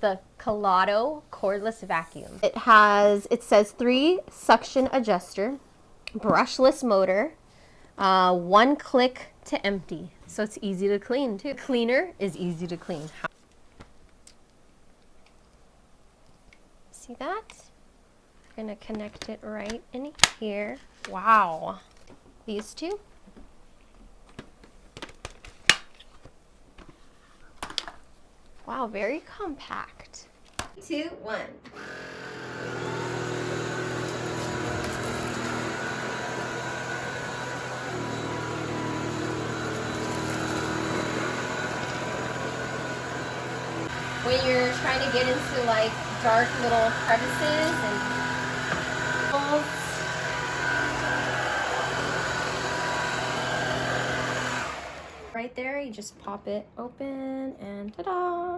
the Kalado cordless vacuum. It says 3 suction adjuster, brushless motor, 1 click to empty. So it's easy to clean too. Cleaner is easy to clean. See that? I'm gonna connect it right in here. Wow. These two. Wow, very compact. 2, 1. When you're trying to get into like dark little crevices and holes, right there, you just pop it open and ta-da!